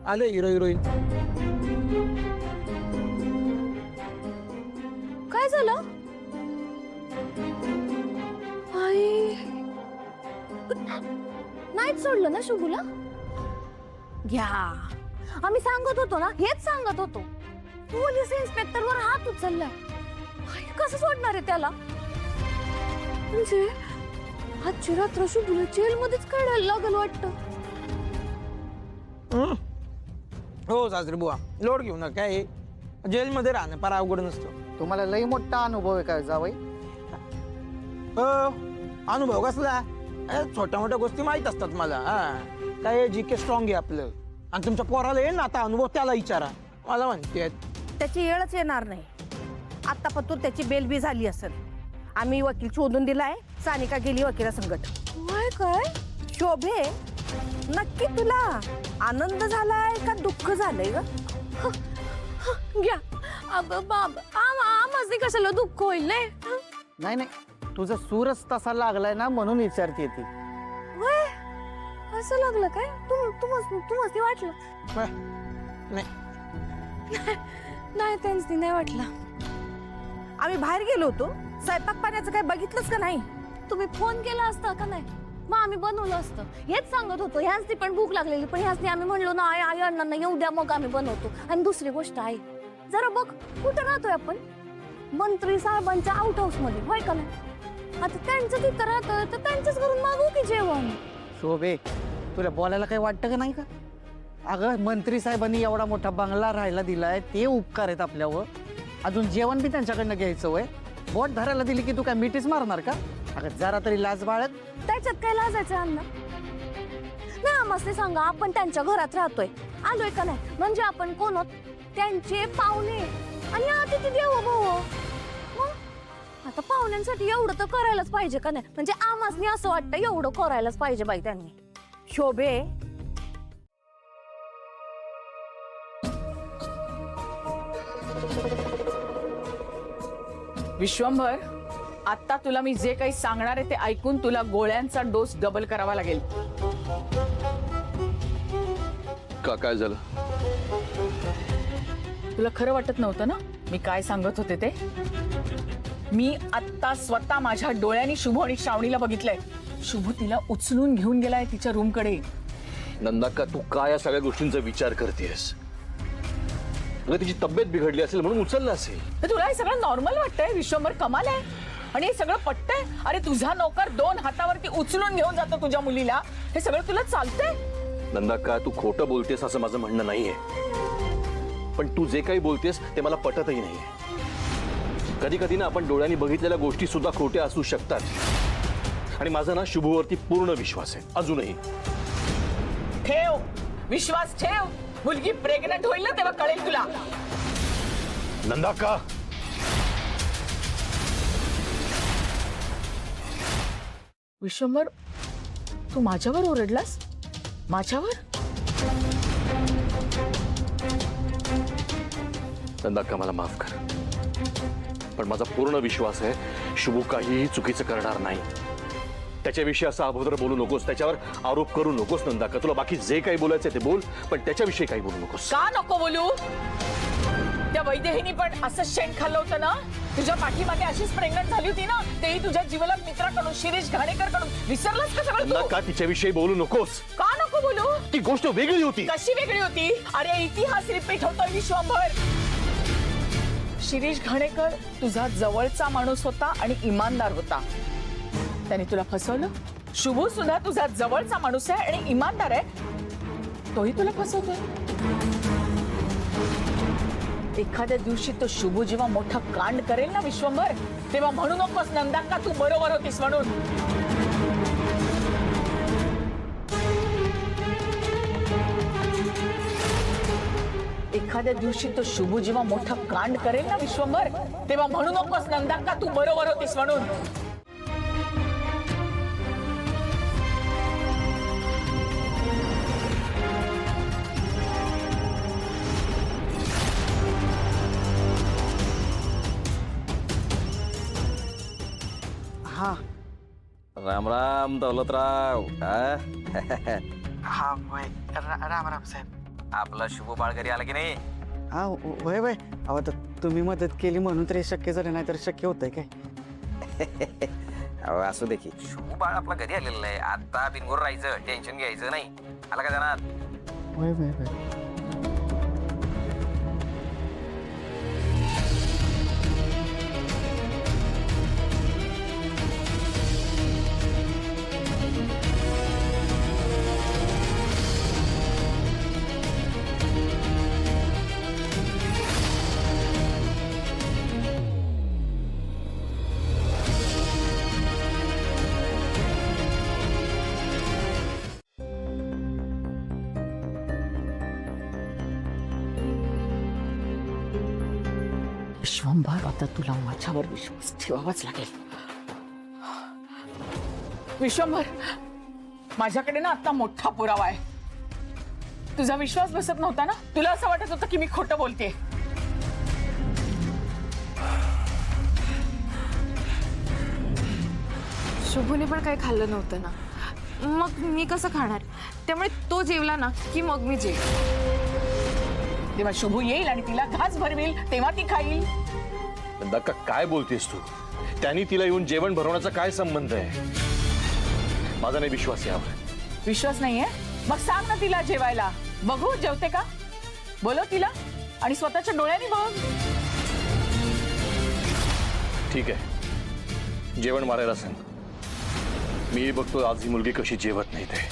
आले hero heroine. काय झालं आई? नाहीच सोडलं ना शुभूला? घ्या, आम्ही सांगत होतो ना, हेच सांगत होतो. पोलीस इन्स्पेक्टर वर हात उचललाय. कसं सोडणार आहे त्याला? म्हणजे आजची रात्र शुभूला जेल मध्येच काढायला लागल वाटतं. हो सासरी बुवा, लोड घेऊ नका. काय जेलमध्ये राहणं फार अवघड नसतं. तुम्हाला लई मोठा अनुभव आहे काय जावई? अनुभव कसला? छोट्या मोठ्या गोष्टी माहित असतात मला. काय जी के स्ट्रॉंग आहे आपलं. आणि तुमच्या पोराला येईल ना आता अनुभव, त्याला विचारा. मला म्हणते त्याची वेळच येणार नाही. आता पतूर त्याची बेल बी झाली असेल. आम्ही वकील शोधून दिलाय. सानिका गेली वकिला संगट. काय शोभे, नक्की तुला आनंद झालाय का दुःख झालंय ग? घ्या. अगं बाबा, आम्हाला कशाला दुःख होईल नाही? नाही नाही, तुझा सूरच तसा लागलाय ना म्हणून विचारते ती. असं लागलं काय? तुम्हाला वाटलं? नाही. नाही, त्यांनी नाही वाटलं. आम्ही बाहेर गेलो होतो. स्वयंपाक पाण्याचं काय बघितलंच का नाही? तुम्ही फोन केला असता का नाही? मग आम्ही बनवलं असतं. हेच सांगत होतो. ह्यांची पण भूक लागलेली, पण ह्यांनी आम्ही म्हणलो ना, आई अण्णांना येऊ द्या, मग आम्ही बनवतो. आणि दुसरी गोष्ट आहे, जरा बघ कुठं राहतोय आपण? मंत्री साहेबांच्या आउट हाऊस मध्ये, होय का नाही? आता त्यांचं तिथं राहतोय तर त्यांच्याच घरून मागू की जेवण. शोभे, तुला बोलायला काही वाटतं का नाही का? अगं, मंत्री साहेबांनी एवढा मोठा बंगला राहायला दिलाय, ते उपकार आहेत आपल्यावर. अजून जेवण बी त्यांच्याकडनं घ्यायचं वय. बोट धरायला दिली की तू काय मिठीच मारणार का? अगं जरा तरी लाज बाळग. त्याच्यात काय लाजायचं अण्णा? नाही, आम्हाला सांगा, आपण त्यांच्या घरात राहतोय, आलोय का नाही? म्हणजे आपण कोण आहोत? त्यांचे पाहुणे आणि अतिथी देवो भव. आता पाहुण्यांसाठी एवढं तर करायलाच पाहिजे का नाही? म्हणजे आम्हाला असं वाटतं एवढं करायलाच पाहिजे बाई त्यांनी. शोभे, विश्वंभर, आता तुला मी जे काही सांगणार आहे ते ऐकून तुला गोळ्यांचा डोस डबल करावा लागेल. का काय झालं? तुला खरं वाटत नव्हतं ना मी काय सांगत होते ते? मी आत्ता स्वतः माझ्या डोळ्यांनी शुभ आणि श्रावणीला बघितलंय. शुभ तिला उचलून घेऊन गेलाय तिच्या रूमकडे. नंदाक्का, तू काय या सगळ्या गोष्टींचा विचार करतेस? तुला तिची तब्येत बिघडली असेल म्हणून उचललं असेल. तर तुला हे सगळं नॉर्मल वाटतंय? विश्वंभर, कमाल आहे. आणि हे सगळं पटतंय? अरे तुझा नौकर 2 हातावरती उचलून घेऊन जातो तुझ्या मुलीला. हे सगळं तुला चालतंय? नंदाक्का, तू खोटं बोलतेस असं माझं म्हणणं नाहीये, पण तू जे काही बोलतेस ते मला पटतही नाहीये. कधी कधी ना आपण डोळ्यांनी बघितलेल्या गोष्टी सुद्धा खोट्या असू शकतात. आणि माझा ना शुभवरती पूर्ण विश्वास आहे अजूनही. ठेव विश्वास, ठेव. मुलगी प्रेग्नंट होईल ना तेव्हा कळेल तुला. नंदाक्का, विश्वंभर, तू माझ्यावर ओरडलास? माझ्यावर? नंदाक्का, मला माफ कर, पण माझा पूर्ण विश्वास आहे शुभू काहीही चुकीचं करणार नाही. त्याच्याविषयी असं अभद्र बोलू नकोस, त्याच्यावर आरोप करू नकोस. नंदाक्का, तुला बाकी जे काही बोलायचं ते बोल, पण त्याच्याविषयी काही बोलू नकोस. का नको बोलू? त्या वैदेहीनी पण असं शेण खाल्लं होतं ना. तुझ्या पाठीमागे अशीच प्रेग्नंट झाली होती ना, तेही तुझ्या जिवलग मित्राकडून, शिरीष घाणेकरकडून. विसरलास का सगळं तू? नंदाक्का, तिच्याविषयी बोलू नकोस. का नको बोलू? ती गोष्ट वेगळी होती. कशी वेगळी होती? अरे इतिहास रिपीट होतोय विश्वंभर. शिरीष घाणेकर तुझा जवळचा माणूस होता आणि इमानदार होता. त्याने तुला फसवलं. शुभू सुद्धा तुझा जवळचा माणूस आहे आणि इमानदार आहे, तोही तुला फसवतोय. एखाद्या दिवशी तो शुभू जेव्हा मोठा कांड करेल ना विश्वंभर, तेव्हा म्हणू नकोस नंदाक्का तू बरोबर होतीस म्हणून. एखाद्या दिवशी तो शुभू जेव्हा मोठा कांड करेल ना विश्वंभर, तेव्हा म्हणू नकोस नंदाक्का तू बरोबर होतीस म्हणून. हा राम राम दौलतराव. हा राम राम साहेब. आपला शुभ बाळ घरी आला की नाही? हा वय वय अहो आता तुम्ही मदत केली म्हणून तर हे शक्य झालं नाही तर शक्य होतंय काय? अहो असू दे की शुभ बाळ आपला घरी आलेलं आहे. आता बिनगोर राहायचं, टेन्शन घ्यायचं नाही. आला का जाणार? वय वय वय विश्वंभर, आता तुला माझ्यावर विश्वास ठेवावाच लागेल. विश्वंभर, माझ्याकडे ना आता मोठा पुरावा आहे. तुझा विश्वास बसत नव्हता ना? तुला असं वाटत होतं की मी खोटं बोलते. शुभूने पण काही खाल्लं नव्हतं ना, मग मी कसं खाणार? त्यामुळे तो जेवला ना की मग मी तेव्हा शुभू येईल आणि तिला घास भरवेल, तेव्हा ती खाईल. नंदा काय बोलतेस तू? त्यांनी तिला येऊन जेवण भरवण्याचा काय संबंध आहे? माझा नाही विश्वास यावर. विश्वास नाहीये? मग सांग ना तिला जेवायला. बघू जेवते का. बोलव तिला आणि स्वतःच्या डोळ्यांनी बघ. ठीक आहे, जेवण मारायला सांग. मी बघतो आज ही मुलगी कशी जेवत नाही ते.